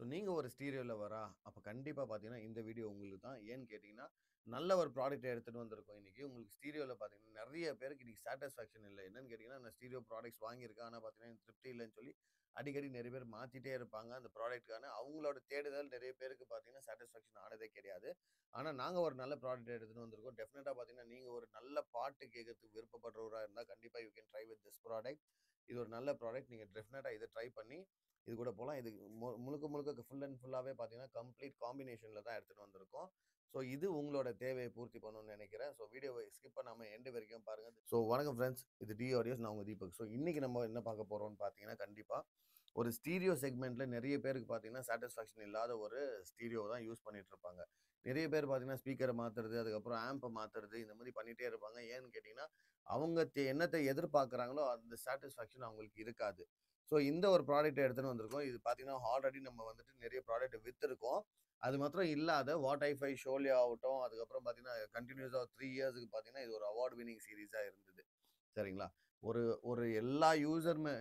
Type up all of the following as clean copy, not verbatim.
So நீங்க ஒரு stereo லவ்வரா? அப்ப கண்டிப்பா பார்த்தீங்கன்னா, இந்த வீடியோ உங்களுக்கு தான். ஏன்னு கேட்டீங்கன்னா, நல்ல ஒரு ப்ராடக்ட்ட எடுத்துட்டு வந்திருக்கோம் இன்னைக்கு. உங்களுக்கு ஸ்டீரியோல பார்த்தீங்கன்னா, நெறைய பேருக்கு இன்னைக்கு சாட்டிஸ்ஃபேக்ஷன் இல்ல. என்னன்னு கேட்டீங்கன்னா, நான் ஸ்டீரியோ ப்ராடக்ட்ஸ் வாங்கியிருக்கேன். ஆனா பார்த்தீங்கன்னா, எனக்கு திருப்தி இல்லன்னு சொல்லி அடிக்கடி நெறைய பேர் மாத்திட்டே இருப்பாங்க. அந்த ப்ராடக்ட்க்கான அவங்களோட தேடுதல் நெறைய பேருக்கு பார்த்தீங்கன்னா, சாட்டிஸ்ஃபேக்ஷன் ஆனதே கிடையாது. ஆனா நாங்க ஒரு நல்ல ப்ராடக்ட்ட எடுத்துட்டு வந்திருக்கோம். டெஃபினட்டா பார்த்தீங்கன்னா, நீங்க ஒரு நல்ல பாட்டு கேட்கறதுக்கு விருப்பப்படுறவரா இருந்தா, கண்டிப்பா you can try with this product. இது ஒரு நல்ல ப்ராடக்ட். நீங்க டெஃபினட்டா இத ட்ரை பண்ணி இது கூட போலாம். இது முழுக்க முழுக்க ஃபுல் அண்ட் ஃபுல்லாவே பார்த்தீங்கன்னா, கம்ப்ளீட் காம்பினேஷன்ல தான் எடுத்துட்டு வந்திருக்கோம். ஸோ இது உங்களோட தேவைய பூர்த்தி பண்ணும்னு நெனைக்கிறேன். ஸோ வீடியோவ ஸ்கிப் பண்ணாம எண்ட் வரைக்கும் பாருங்க. ஸோ வணக்கம் ஃபிரெண்ட்ஸ். இது டி ஆடியோஸ். நான் உங்க தீபக். ஸோ இன்னைக்கு நம்ம என்ன பார்க்க போறோம்னு பார்த்தீங்கன்னா, கண்டிப்பா ஒரு ஸ்டீரியோ செக்மெண்ட்ல நெறைய பேருக்கு பார்த்தீங்கன்னா, சாட்டிஸ்ஃபேக்ஷன் இல்லாத ஒரு ஸ்டீரியோ தான் யூஸ் பண்ணிட்டு இருப்பாங்க. நெறைய பேர் பார்த்தீங்கன்னா, ஸ்பீக்கர மாத்துறது, அதுக்கப்புறம் ஆம்ப மாத்துறது, இந்த மாரி பண்ணிட்டே இருப்பாங்க. ஏன்னு கேட்டீங்கன்னா, அவங்க என்னத்த எதிர்பார்க்குறாங்களோ, அந்த சாட்டிஸ்ஃபேக்ஷன் அவங்களுக்கு இருக்காது. ஸோ இந்த ஒரு ப்ராடக்ட் எடுத்துட்டு வந்திருக்கோம். இது பார்த்தீங்கன்னா, ஆல்ரெடி நம்ம வந்துட்டு நெறைய ப்ராடக்ட் வித்திருக்கோம். அது மாத்திரம் இல்லாத வாட் ஐஃபை ஷோலே ஆகட்டும், அதுக்கப்புறம் பார்த்தீங்கன்னா, கன்டினியூஸா 3 இயர்ஸ்க்கு பார்த்தீங்கன்னா, இது ஒரு அவார்ட் வின்னிங் சீரிஸா இருந்தது. சரிங்களா? ஒரு ஒரு எல்லா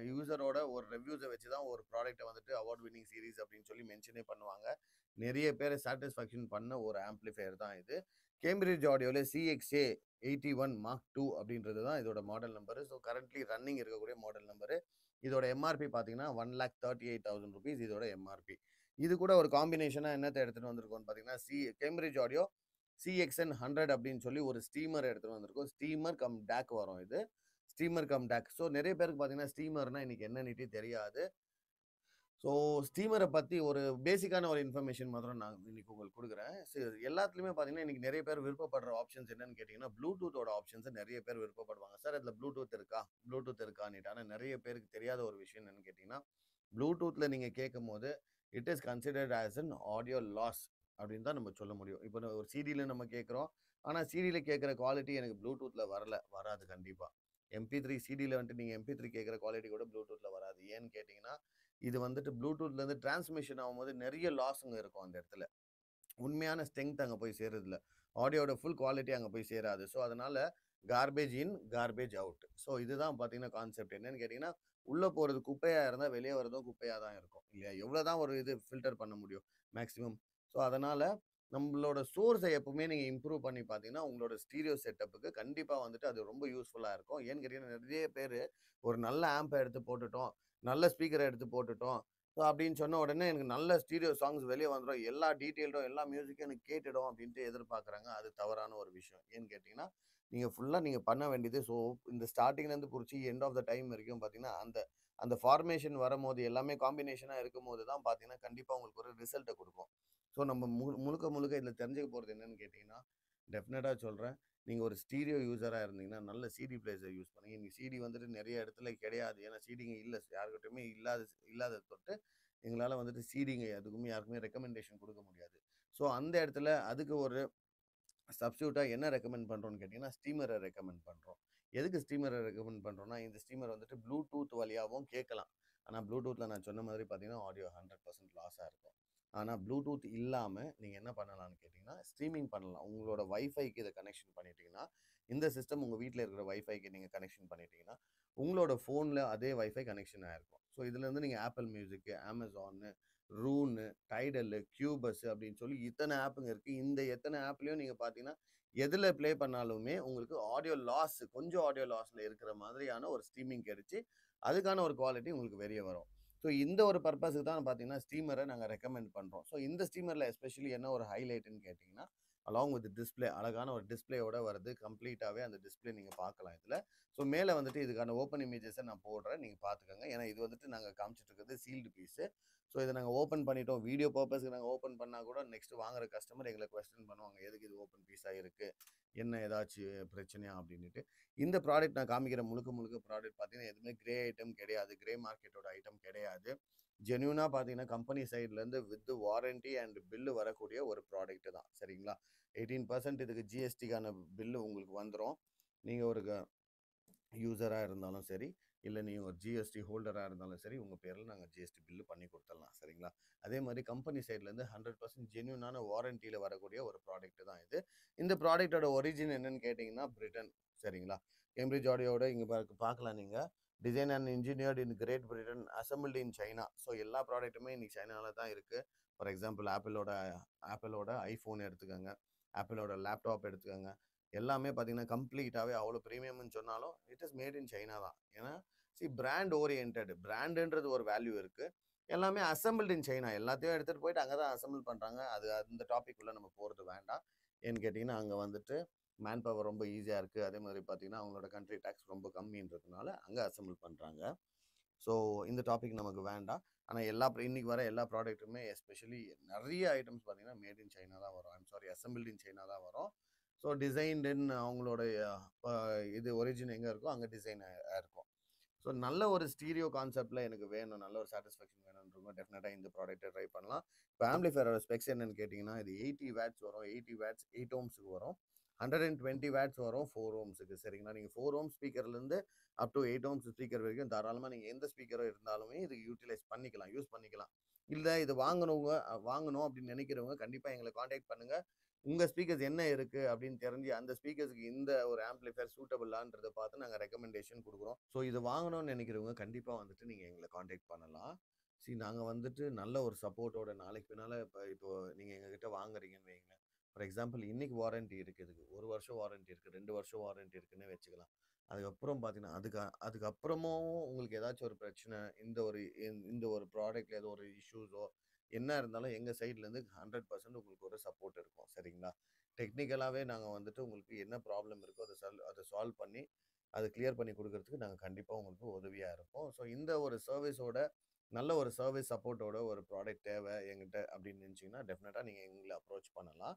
யூசரோட ஒரு ரிவ்யூஸ வச்சு தான் ஒரு ப்ராடக்ட்ட வந்துட்டு அவார்ட் வின்னிங் சீரிஸ் அப்படின்னு சொல்லி மென்ஷனே பண்ணுவாங்க. நெறைய பேர சாட்டிஸ்ஃபேக்ஷன் பண்ண ஒரு ஆம்பிளிஃபையர் தான் இது. கேம்பிரிட்ஜ் ஆடியோல CXA 81 Mark II அப்படின்றது தான் இதோட model number. So currently running இருக்கக்கூடிய மாடல் நம்பரு. இதோட எம்ஆர்பி பார்த்தீங்கன்னா, ₹1,38,000 இதோட எம்ஆர்பி. இது கூட ஒரு காம்பினேஷனா என்னத்த எடுத்துட்டு வந்திருக்கோம்னு பார்த்தீங்கன்னா, கேம்பிரிட்ஜ் ஆடியோ CXN 100 அப்படின்னு சொல்லி ஒரு ஸ்டீமர் எடுத்துட்டு வந்திருக்கோம். ஸ்டீமர் கம் டேக் வரும் இது. Steamer come take. ஸோ நெறைய பேருக்கு பார்த்தீங்கன்னா, ஸ்டீமர்னா இன்னைக்கு என்னன்னுட்டே தெரியாது. ஸோ ஸ்டீமர பத்தி ஒரு பேசிக்கான ஒரு இன்ஃபர்மேஷன் மாத்திரம் நான் இன்னைக்கு உங்களுக்கு குடுக்குறேன். எல்லாத்துலயுமே பார்த்தீங்கன்னா, இன்னைக்கு நெறைய பேர் விருப்பப்படுற ஆப்ஷன்ஸ் என்னன்னு கேட்டீங்கன்னா, ப்ளூடூத்தோட ஆப்ஷன்ஸ நெறைய பேர் விருப்பப்படுவாங்க. சார் அதுல ப்ளூடூத் இருக்கா? ப்ளூடூத் இருக்கான்னுட்டு. ஆனா நெறைய பேருக்கு தெரியாத ஒரு விஷயம் என்னன்னு கேட்டீங்கன்னா, ப்ளூடூத்ல நீங்க கேட்கும்போது, it is considered as an audio loss அப்படின்னு தான் நம்ம சொல்ல முடியும். இப்போ ஒரு சிடில நம்ம கேட்கிறோம். ஆனா சிடில கேட்கிற குவாலிட்டி எனக்கு ப்ளூடூத்ல வரல. வராது கண்டிப்பா. MP3 சிடில வந்துட்டு நீங்க MP3 கேட்கிற குவாலிட்டி கூட ப்ளூடூத்ல வராது. ஏன்னு கேட்டீங்கன்னா, இது வந்துட்டு ப்ளூடூத்ல இருந்து டிரான்ஸ்மிஷன் ஆகும்போது நெறைய லாஸ்ங்க இருக்கும் அந்த இடத்துல. உண்மையான ஸ்ட்ரெங்த் அங்க போய் சேருறதில்ல. ஆடியோட ஃபுல் குவாலிட்டி அங்க போய் சேராது. ஸோ அதனால garbage in, garbage out. So இதுதான் பார்த்தீங்கன்னா கான்செப்ட். என்னன்னு கேட்டீங்கன்னா, உள்ள போறது குப்பையா இருந்தா வெளிய வரதும் குப்பையா தான் இருக்கும். இல்லையா? எவ்வளோதான் ஒரு இது ஃபில்டர் பண்ண முடியும் மேக்ஸிமம். ஸோ அதனால நம்மளோட சோர்ஸ எப்பவுமே நீங்க இம்ப்ரூவ் பண்ணி பார்த்தீங்கன்னா, உங்களோட ஸ்டீரியோ செட்டப்புக்கு கண்டிப்பா வந்துட்டு அது ரொம்ப யூஸ்ஃபுல்லா இருக்கும். ஏன்னு கேட்டீங்கன்னா, நெறைய பேரு ஒரு நல்ல ஆம்ப எடுத்து போட்டுட்டோம். நல்ல ஸ்பீக்கர எடுத்து போட்டுட்டோம். ஸோ அப்படின்னு சொன்ன உடனே எனக்கு நல்ல ஸ்டீரியோ சாங்ஸ் வெளிய வந்துரும். எல்லா டீட்டெயில்டும், எல்லா மியூசிக்கும் எனக்கு கேட்டுடும் அப்படின்ட்டு எதிர்பார்க்குறாங்க. அது தவறான ஒரு விஷயம். ஏன்னு கேட்டீங்கன்னா, நீங்க பண்ண வேண்டியது இந்த ஸ்டார்ட்டிங்லேருந்து குறிச்சு எண்ட் ஆஃப் த டைம் வரைக்கும் பார்த்தீங்கன்னா, அந்த அந்த ஃபார்மேஷன் வரும்போது எல்லாமே காம்பினேஷனா இருக்கும்போது தான் பார்த்தீங்கன்னா, கண்டிப்பா உங்களுக்கு ஒரு ரிசல்ட்ட குடுக்கும். ஸோ நம்ம முழுக்க முழுக்க இதில தெரிஞ்சுக்க போறது என்னன்னு கேட்டீங்கன்னா, டெஃபினட்டா சொல்றேன். நீங்க ஒரு ஸ்டீரியோ யூசரா இருந்தீங்கன்னா, நல்ல சிடி பிளேயர்ஸ யூஸ் பண்ணுங்க. இன்னைக்கு சிடி வந்துட்டு நெறைய இடத்துல கிடையாது. ஏன்னா சிடிங்க இல்ல. யார்கிட்டயுமே இல்லாதத தொட்டு எங்களால வந்துட்டு சிடிங்க எதுக்குமே யாருக்குமே ரெக்கமெண்டேஷன் குடுக்க முடியாது. ஸோ அந்த இடத்துல அதுக்கு ஒரு சப்ஸ்டிட்யூட்டா என்ன ரெக்கமெண்ட் பண்றோம்னு கேட்டீங்கன்னா, ஸ்டீமர ரெக்கமெண்ட் பண்றோம். எதுக்கு ஸ்டீமர ரெக்கமெண்ட் பண்றோம்னா, இந்த ஸ்டீமர் வந்துட்டு ப்ளூடூத் வழியாவும் கேட்கலாம். ஆனா ப்ளூடூத்ல நான் சொன்ன மாதிரி பார்த்தீங்கன்னா, ஆடியோ 100% லாஸா இருக்கும். ஆனா ப்ளூடூத் இல்லாம நீங்க என்ன பண்ணலாம்னு கேட்டீங்கன்னா, ஸ்ட்ரீமிங் பண்ணலாம். உங்களோட வைஃபைக்கு இத கனெக்ஷன் பண்ணிட்டீங்கன்னா, இந்த சிஸ்டம் உங்க வீட்ல இருக்கிற வைஃபைக்கு நீங்க கனெக்ஷன் பண்ணிட்டீங்கன்னா, உங்களோட ஃபோன்ல அதே வைஃபை கனெக்ஷன் ஆயிருக்கும். ஸோ இதுலருந்து நீங்க Apple மியூசிக், Amazon, ரூனு, டைடலு, கியூபஸ் அப்படின்னு சொல்லி இத்தனை ஆப்புங்க இருக்கு. இந்த எத்தனை ஆப்லயும் நீங்க பார்த்தீங்கன்னா, எதுல ப்ளே பண்ணாலுமே உங்களுக்கு ஆடியோ லாஸ் கொஞ்சம் ஆடியோ லாஸ்ல இருக்கிற மாதிரியான ஒரு ஸ்ட்ரீமிங் கிடைச்சு, அதுக்கான ஒரு குவாலிட்டி உங்களுக்கு வெளிய வரும். ஸோ இந்த ஒரு பர்ப்பஸ்க்கு தான் பார்த்தீங்கன்னா, ஸ்டீமர நாங்க ரெக்கமெண்ட் பண்றோம். ஸோ இந்த ஸ்டீமர்ல எஸ்பெஷலி என்ன ஒரு ஹைலைட்ன்னு கேட்டீங்கன்னா, அலாங் வித் டிஸ்ப்ளே அழகான ஒரு டிஸ்ப்ளேயோட வருது. கம்ப்ளீட்டாவே அந்த டிஸ்ப்ளே நீங்க பார்க்கலாம் இதுல. ஸோ மேல வந்துட்டு இதுக்கான ஓப்பன் இமேஜஸ நான் போடுறேன். நீங்க பார்த்துக்கங்க. ஏன்னா இது வந்துட்டு நாங்க காமிச்சிட்டு இருக்கிறது சீல்டு பீஸு. ஸோ இத நாங்க ஓப்பன் பண்ணிட்டோம். வீடியோ பர்ப்பஸ்க்கு நாங்க ஓப்பன் பண்ணா கூட நெக்ஸ்ட் வாங்குற கஸ்டமர் எங்கள கொஸ்டின் பண்ணுவாங்க. எதுக்கு இது ஓப்பன் பீஸா இருக்கு? என்ன ஏதாச்சு பிரச்சனையா? அப்படின்னுட்டு. இந்த ப்ராடக்ட் நான் காமிக்கிற முழுக்க முழுக்க ப்ராடக்ட் பார்த்தீங்கன்னா, எதுவுமே கிரே ஐட்டம் கிடையாது. கிரே மார்க்கெட்டோட ஐட்டம் கிடையாது. ஜென்யூனா பார்த்தீங்கன்னா, கம்பெனி சைட்லேருந்து வித் வாரண்டி அண்ட் பில்லு வரக்கூடிய ஒரு ப்ராடக்ட் தான். சரிங்களா? 18% இதுக்கு ஜிஎஸ்டிக்கான பில்லு உங்களுக்கு வந்துரும். நீங்க ஒரு யூசரா இருந்தாலும் சரி, இல்ல நீங்க ஒரு ஜிஎஸ்டி ஹோல்டரா இருந்தாலும் சரி, உங்க பேர்ல நாங்க ஜிஎஸ்டி பில் பண்ணி குடுத்துடலாம். சரிங்களா? அதே மாரி கம்பெனி சைட்லேருந்து 100% ஜென்யூனான வாரண்டில வரக்கூடிய ஒரு ப்ராடக்ட் தான் இது. இந்த ப்ராடக்ட்டோட ஒரிஜின் என்னன்னு கேட்டீங்கன்னா, பிரிட்டன். சரிங்களா? கேம்பிரிட்ஜ் ஆடியோவோட இங்க பார்க்கலாம் நீங்க. Design and engineered in Great Britain, assembled in China. So எல்லா ப்ராடக்ட்டுமே இன்னைக்கு சைனால தான் இருக்குது. ஃபார் எக்ஸாம்பிள் ஆப்பிளோட ஐஃபோன் எடுத்துக்கோங்க, ஆப்பிளோட லேப்டாப் எடுத்துக்கோங்க. எல்லாமே பார்த்தீங்கன்னா கம்ப்ளீட்டாகவே அவ்வளோ ப்ரீமியம்னு சொன்னாலும் it is made in China தான். ஏன்னா பிராண்ட் ஓரியன்ட், பிராண்டுன்றது ஒரு வேல்யூ இருக்குது. எல்லாமே அசம்பிள்டு இன் சைனா. எல்லாத்தையும் எடுத்துகிட்டு போயிட்டு அங்கே தான் அசம்பிள் பண்ணுறாங்க. அது அந்த டாபிக் உள்ள நம்ம போகிறது வேண்டாம். ஏன்னு கேட்டிங்கன்னா அங்கே வந்துட்டு மேன் பவர் ரொம்ப ஈஸியாக இருக்குது. அதே மாதிரி பார்த்தீங்கன்னா அவங்களோட கண்ட்ரி டேக்ஸ் ரொம்ப கம்மின்றதுனால அங்கே அசம்பிள் பண்ணுறாங்க. ஸோ இந்த டாபிக் நமக்கு வேண்டாம். ஆனால் இன்னைக்கு வர எல்லா ப்ராடக்ட்டுமே எஸ்பெஷலி நிறைய ஐட்டம்ஸ் பார்த்தீங்கன்னா மேட் இன் சைனா தான் வரும். அசம்பிள்டு இன் சைனா தான் வரும். ஸோ டிசைன்டு இன் அவங்களோட இது ஒரிஜின் எங்கே இருக்கோ அங்கே டிசைன் இருக்கும். ஸோ நல்ல ஒரு ஸ்டீரியோ கான்செப்டில் எனக்கு வேணும், நல்ல ஒரு சாட்டிஸ்ஃபேக்ஷன் வேணுன்றவங்க டெஃபினட்டாக இந்த ப்ராடக்ட்டை ட்ரை பண்ணலாம். இப்போ ஆம்பிளிஃபயரோட ஸ்பெக்ஸ் என்னன்னு கேட்டிங்கன்னா, இது 80 வேட்ஸ் வரும். 80 வேட்ஸ் 8 ஓம்ஸுக்கு வரும். 120 வேட்ஸ் வரும் 4 ஓம்ஸுக்கு. சரிங்களா? நீங்கள் 4 ஓம் ஸ்பீக்கர்லேருந்து அப் டு 8 ஓம்ஸ் ஸ்பீக்கர் வரைக்கும் தாராளமாக நீங்கள் எந்த ஸ்பீக்கரோ இருந்தாலுமே இது யூஸ் பண்ணிக்கலாம். இல்லை இது வாங்கணும் அப்படின்னு நினைக்கிறவங்க கண்டிப்பாக எங்களை காண்டாக்ட் பண்ணுங்கள். உங்கள் ஸ்பீக்கர்ஸ் என்ன இருக்குது அப்படின்னு தெரிஞ்சு அந்த ஸ்பீக்கர்ஸுக்கு இந்த ஒரு ஆம்பிளிஃபயர் சூட்டபிளான்றதை பார்த்து நாங்கள் ரெக்கமெண்டேஷன் கொடுக்குறோம். ஸோ இது வாங்கணும்னு நினைக்கிறவங்க கண்டிப்பாக வந்துட்டு நீங்கள் எங்களை காண்டாக்ட் பண்ணலாம். நாங்கள் வந்துட்டு நல்ல ஒரு சப்போர்ட்டோட நாளைக்கு பின்னால் இப்போ நீங்கள் எங்ககிட்ட வாங்குறீங்கன்னு வைங்களேன். ஃபார் எக்ஸாம்பிள் இன்னைக்கு வாரண்ட்டி இருக்குது, இதுக்கு 1 வருஷம் வாரண்ட்டி இருக்குது, 2 வருஷம் வாரண்ட்டி இருக்குன்னு வச்சுக்கலாம். அதுக்கப்புறம் பார்த்தீங்கன்னா அதுக்கப்புறமும் உங்களுக்கு ஏதாச்சும் ஒரு பிரச்சனை, இந்த ஒரு ப்ராடக்ட்ல ஏதோ ஒரு இஷ்யூஸோ என்ன இருந்தாலும் எங்கள் சைட்லேருந்து 100% உங்களுக்கு ஒரு சப்போர்ட் இருக்கும். சரிங்களா? டெக்னிக்கலாகவே நாங்கள் வந்துட்டு உங்களுக்கு என்ன ப்ராப்ளம் இருக்கோ அதை சால்வ் பண்ணி அதை கிளியர் பண்ணி கொடுக்கறதுக்கு நாங்கள் கண்டிப்பாக உங்களுக்கு உதவியாக இருப்போம். ஸோ இந்த ஒரு சர்வீஸோட நல்ல ஒரு சர்வீஸ் சப்போர்ட்டோட ஒரு ப்ராடக்ட் தேவை எங்கிட்ட அப்படின்னு நினச்சிங்கன்னா டெஃபினட்டாக நீங்கள் எங்களை அப்ரோச் பண்ணலாம்.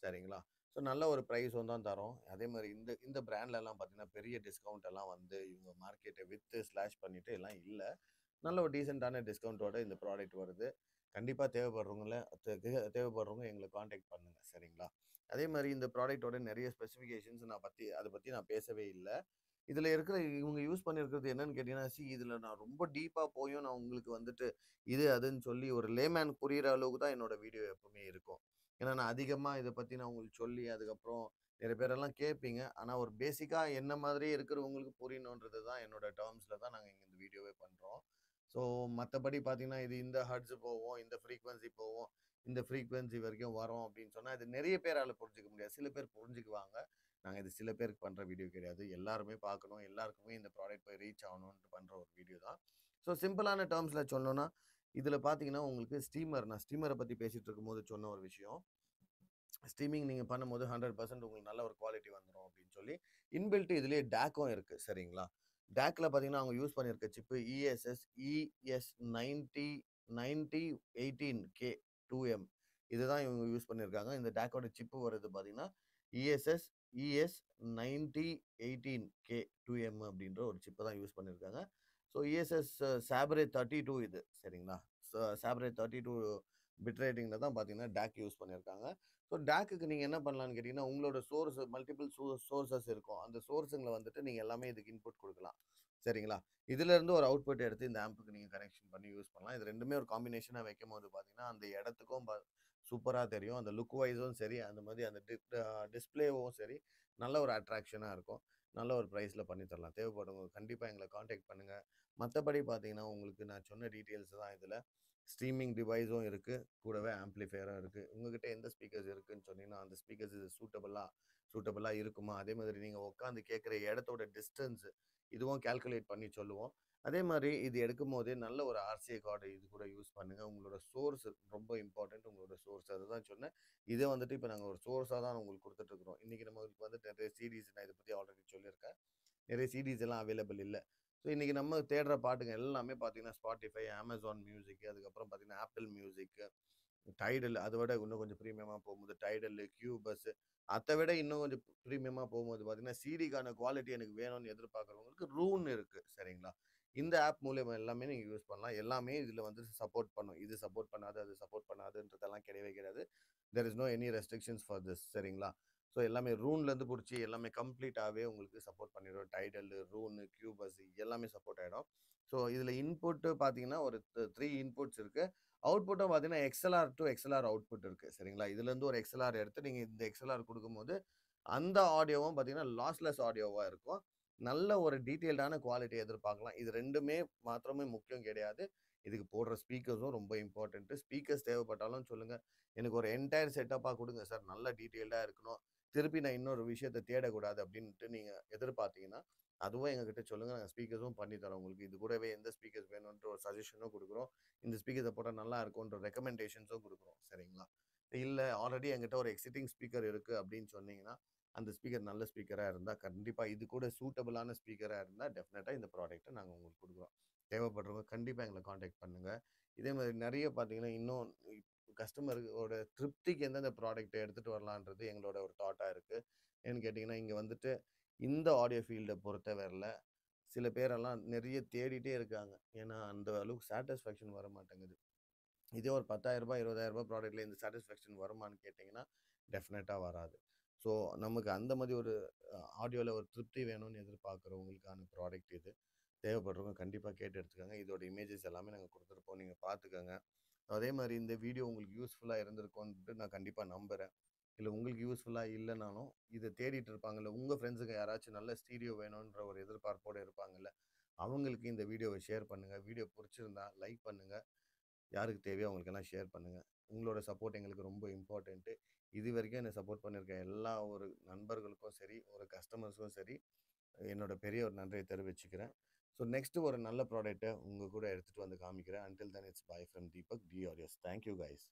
சரிங்களா? ஸோ நல்ல ஒரு ப்ரைஸும் தான் தரோம். அதே மாதிரி இந்த பிராண்ட்லலாம் பார்த்தீங்கன்னா பெரிய டிஸ்கவுண்ட் எல்லாம் வந்து இவங்க மார்க்கெட்டை ஸ்லாஷ் பண்ணிட்டு எல்லாம் இல்லை. நல்ல ஒரு டீசெண்டான டிஸ்கவுண்ட்டோட இந்த ப்ராடக்ட் வருது. கண்டிப்பாக தேவைப்படுறவங்க எங்களை காண்டாக்ட் பண்ணுங்க. சரிங்களா? அதே மாதிரி இந்த ப்ராடக்ட்டோட நிறைய ஸ்பெசிஃபிகேஷன்ஸ் அதை பற்றி நான் பேசவே இல்லை. இதில் இருக்கிற இவங்க யூஸ் பண்ணியிருக்கிறது என்னன்னு கேட்டிங்கன்னா, இதில் நான் ரொம்ப டீப்பாக போயும் நான் உங்களுக்கு வந்துட்டு இது அதுன்னு சொல்லி ஒரு லேமேன் புரிகிற அளவுக்கு தான் என்னோட வீடியோ எப்பவுமே இருக்கும். ஏன்னா நான் அதிகமாக இதை பற்றி நான் உங்களுக்கு சொல்லி அதுக்கப்புறம் நிறைய பேரெல்லாம் கேட்பீங்க. ஆனால் ஒரு பேசிக்காக என்ன மாதிரியே இருக்கிறவங்களுக்கு புரியணுன்றது தான் என்னோட டேர்ம்ஸில் தான் நாங்கள் இங்கே இந்த வீடியோவே பண்ணுறோம். ஸோ மற்றபடி பார்த்தீங்கன்னா இது இந்த ஹர்ட்ஸ் போவோம், இந்த ஃப்ரீக்வன்சி போவோம், இந்த ஃப்ரீக்வன்சி வரைக்கும் வரோம் அப்படின்னு சொன்னால் இது நிறைய பேரால் புரிஞ்சிக்க முடியாது. சில பேர் புரிஞ்சுக்குவாங்க. நாங்கள் இது சில பேருக்கு பண்ணுற வீடியோ கிடையாது. எல்லாருமே பார்க்கணும், எல்லாருக்குமே இந்த ப்ராடக்ட் போய் ரீச் ஆகணும்னு பண்ணுற ஒரு வீடியோ தான். ஸோ சிம்பிளான டேர்ம்ஸில் சொல்லணும்னா இதில் பார்த்தீங்கன்னா உங்களுக்கு நான் ஸ்டீமரை பற்றி பேசிகிட்டு இருக்கும்போது சொன்ன ஒரு விஷயம், ஸ்ட்ரீமிங் நீங்கள் பண்ணும்போது 100% உங்களுக்கு நல்ல ஒரு குவாலிட்டி வந்துடும் அப்படின்னு சொல்லி இன்பில்ட் இதுலேயே டேக்கும் இருக்குது. சரிங்களா? டேக்கில் பார்த்தீங்கன்னா அவங்க யூஸ் பண்ணியிருக்க சிப்பு ES9018K 2M இதுதான் இவங்க யூஸ் பண்ணியிருக்காங்க. இந்த டேக்கோட சிப்பு வருது பார்த்தீங்கன்னா ES9018K 2M அப்படின்ற ஒரு சிப்பை தான் யூஸ் பண்ணியிருக்காங்க. ஸோ ESS Sabre 32 இது. சரிங்களா? Sabre 32 பிட் ரேட்டிங்கில் தான் பார்த்தீங்கன்னா டேக் யூஸ் பண்ணியிருக்காங்க. ஸோ டேக்குக்கு நீங்கள் என்ன பண்ணலான்னு கேட்டிங்கன்னா, உங்களோட மல்டிபிள் சோர்சஸ் இருக்கும். அந்த சோர்ஸுங்களை வந்துட்டு நீங்கள் எல்லாமே இதுக்கு இன்புட் கொடுக்கலாம். சரிங்களா? இதுலேருந்து ஒரு அவுட்புட் எடுத்து இந்த ஆம்புக்கு நீங்கள் கனெக்ஷன் பண்ணி யூஸ் பண்ணலாம். இது ரெண்டுமே ஒரு காம்பினேஷனாக வைக்கும் போது பார்த்தீங்கன்னா அந்த இடத்துக்கும் சூப்பராக தெரியும். அந்த லுக் வைஸும் சரி, அந்த மாதிரி அந்த டிஸ்பிளேவும் சரி, நல்ல ஒரு அட்ராக்ஷனாக இருக்கும். நல்ல ஒரு ப்ரைஸில் பண்ணி தரலாம். தேவைப்படுறவங்க கண்டிப்பாக எங்களை காண்டாக்ட் பண்ணுங்கள். மற்றபடி பார்த்தீங்கன்னா உங்களுக்கு நான் சொன்ன டீட்டெயில்ஸ் தான் இதில். ஸ்ட்ரீமிங் டிவைஸும் இருக்குது, கூடவே ஆம்பிளிஃபையரும் இருக்குது. உங்ககிட்ட எந்த ஸ்பீக்கர்ஸ் இருக்குதுன்னு சொன்னீங்கன்னா அந்த ஸ்பீக்கர்ஸ் இது சூட்டபுளாக இருக்குமா, அதே மாதிரி நீங்கள் உட்காந்து கேட்குற இடத்தோட டிஸ்டன்ஸு இதுவும் கேல்குலேட் பண்ணி சொல்லுவோம். அதே மாதிரி இது எடுக்கும் போதே நல்ல ஒரு RCA கார்டு இது கூட யூஸ் பண்ணுங்கள். உங்களோட சோர்ஸ் ரொம்ப இம்பார்ட்டண்ட். உங்களோட சோர்ஸ் அதுதான் சொன்னேன். இதை வந்துட்டு இப்போ நாங்கள் ஒரு சோர்ஸாக தான் உங்களுக்கு கொடுத்துட்ருக்குறோம். இன்றைக்கி நம்மளுக்கு வந்து நிறைய சீரீஸ் நான் இதை பற்றி ஆல்ரெடி சொல்லியிருக்கேன். நிறைய சீரீஸ் எல்லாம் அவைலபிள் இல்லை. ஸோ இன்றைக்கி நம்ம தேடுற பாட்டுங்க எல்லாமே பார்த்தீங்கன்னா Spotify, Amazon மியூசிக், அதுக்கப்புறம் பார்த்தீங்கன்னா ஆப்பிள் மியூசிக்கு, டைடல், அதை விட இன்னும் கொஞ்சம் ப்ரீமியமாக போகும்போது டைடல், கியூபஸ், அதை விட இன்னும் கொஞ்சம் ப்ரீமியமாக போகும்போது பார்த்தீங்கன்னா சிடிக்கான குவாலிட்டி எனக்கு வேணும்னு எதிர்பார்க்குறவங்களுக்கு ரூன் இருக்குது. சரிங்களா? இந்த ஆப் மூலியமாக எல்லாமே நீங்கள் யூஸ் பண்ணலாம். எல்லாமே இதில் வந்து சப்போர்ட் பண்ணும். இது சப்போர்ட் பண்ணாது, அது சப்போர்ட் பண்ணாதுன்றதெல்லாம் கிடையவே கிடையாது. There is no any restrictions for this. சரிங்களா? ஸோ எல்லாமே ரூன்லேருந்து பிடிச்சி எல்லாமே கம்ப்ளீட்டாகவே உங்களுக்கு சப்போர்ட் பண்ணிடும். டைடல், ரூனு, கியூபஸ் எல்லாமே சப்போர்ட் ஆகிடும். ஸோ இதில் இன்புட்டு பார்த்தீங்கன்னா ஒரு 3 இன்புட்ஸ் இருக்குது. அவுட்புட்டும் பார்த்தீங்கன்னா XLR டு XLR அவுட்புட் இருக்குது. சரிங்களா? இதுலேருந்து ஒரு XLR எடுத்து நீங்கள் இந்த XLR கொடுக்கும்போது அந்த ஆடியோவும் பார்த்தீங்கன்னா லாஸ்லெஸ் ஆடியோவாக இருக்கும். நல்ல ஒரு டீட்டெயில்டான குவாலிட்டி எதிர்பார்க்கலாம். இது 2மே மாத்திரமே முக்கியம் கிடையாது. இதுக்கு போடுற ஸ்பீக்கர்ஸும் ரொம்ப இம்பார்ட்டன்ட்டு. ஸ்பீக்கர்ஸ் தேவைப்பட்டாலும் சொல்லுங்க. எனக்கு ஒரு என்டையர் செட்டப்பா குடுங்க சார். நல்ல டீட்டெயில்டா இருக்கணும். திருப்பி நான் இன்னொரு விஷயத்த தேடக்கூடாது அப்டின்ட்டு நீங்க எதிர்பார்த்தீங்கன்னா, அதுவும் எங்ககிட்ட சொல்லுங்க. நாங்க ஸ்பீக்கர்ஸும் பண்ணி தரோம் உங்களுக்கு. இது கூடவே எந்த ஸ்பீக்கர்ஸ் வேணுன்ற ஒரு சஜஷனும் குடுக்குறோம். இந்த ஸ்பீக்கர்ஸ போட்டா நல்லா இருக்குன்ற ரெக்கமெண்டேஷன்ஸும் குடுக்குறோம். சரிங்களா? இல்ல ஆல்ரெடி என்கிட்ட ஒரு எக்ஸிஸ்டிங் ஸ்பீக்கர் இருக்கு அப்டின்னு சொன்னீங்கன்னா, அந்த ஸ்பீக்கர் நல்ல ஸ்பீக்கரா இருந்தா, கண்டிப்பா இது கூட சூட்டபிளான ஸ்பீக்கரா இருந்தா, டெஃபினட்டா இந்த ப்ராடக்ட்ட நாங்க உங்களுக்கு குடுக்குறோம். தேவைப்படுறவங்க கண்டிப்பா எங்கள கான்டாக்ட் பண்ணுங்க. இதே மாரி நெறைய பார்த்தீங்கன்னா, இன்னும் கஸ்டமரோட திருப்திக்கு எந்தெந்த ப்ராடக்ட்ட எடுத்துட்டு வரலான்றது எங்களோட ஒரு தாட்டா இருக்கு. ஏன்னு கேட்டீங்கன்னா, இங்க வந்துட்டு இந்த ஆடியோ ஃபீல்ட பொறுத்தவரைல சில பேரெல்லாம் நெறைய தேடிட்டே இருக்காங்க. ஏன்னா, அந்த அளவுக்கு சாட்டிஸ்ஃபேக்ஷன் வர மாட்டேங்குது. இதே ஒரு ரூ. 10,000 ரூ. 20,000 ப்ராடக்ட்ல இந்த சாட்டிஸ்ஃபேக்ஷன் வருமான்னு கேட்டீங்கன்னா, டெஃபினட்டா வராது. ஸோ, நமக்கு அந்த மாரி ஒரு ஆடியோல ஒரு திருப்தி வேணும்னு எதிர்பார்க்கிறவங்களுக்கான ப்ராடக்ட் இது. தேவைப்படுறவங்க கண்டிப்பா கேட்டு எடுத்துக்கோங்க. இதோட இமேஜஸ் எல்லாமே நாங்க குடுத்துருப்போம். நீங்க பார்த்துக்கங்க. அதே மாரி இந்த வீடியோ உங்களுக்கு யூஸ்ஃபுல்லா இருந்திருக்கும்ன்ட்டு நான் கண்டிப்பா நம்புறேன். இல்ல உங்களுக்கு யூஸ்ஃபுல்லா இல்லனாலும், இத தேடிட்டு இருப்பாங்கல்ல, உங்க ஃப்ரெண்ட்ஸுங்க யாராச்சும் நல்ல ஸ்டீரியோ வேணுன்ற ஒரு எதிர்பார்ப்போட இருப்பாங்கல்ல, அவங்களுக்கு இந்த வீடியோவ ஷேர் பண்ணுங்க. வீடியோ புடிச்சிருந்தா லைக் பண்ணுங்க. யாருக்கு தேவையோ அவங்களுக்கெல்லாம் ஷேர் பண்ணுங்க. உங்களோட சப்போர்ட் எங்களுக்கு ரொம்ப இம்பார்ட்டன்ட்டு. இதுவரைக்கும் என்ன சப்போர்ட் பண்ணியிருக்க எல்லா ஒரு நண்பர்களுக்கும் சரி, ஒரு கஸ்டமர்ஸுக்கும் சரி, என்னோட பெரிய ஒரு நன்றிய தெரிவிச்சுக்கிறேன். ஸோ நெக்ஸ்ட் ஒரு நல்ல ப்ராடக்ட்ட உங்க கூட எடுத்துட்டு வந்து காமிக்கிறேன். Until then it's bye from Deepak D audios. Thank you guys.